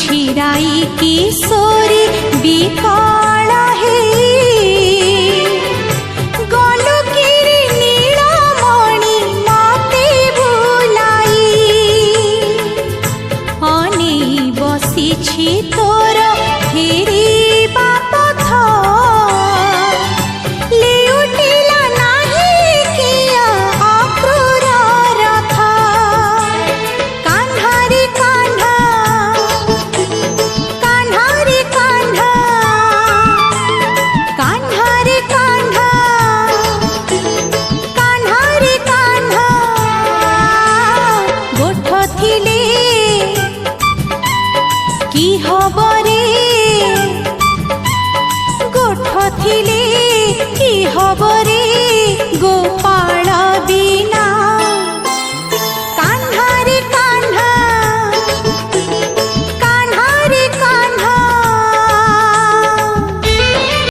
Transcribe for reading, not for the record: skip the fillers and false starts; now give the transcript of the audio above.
छिराई किशोरी विकल हे गलु किरी नीलमणि मते भुलाई अने बसिछि तोर फेरिबा पथ लेउटिला नाही किया अक्रूर रथ कान्हा रे कान्हा कान्हा रे कान्हा कान्हा रे कान्हा कान्हा रे कान्हा गोठ थिले की हबरे गोठ थिले की हबरे गोपाल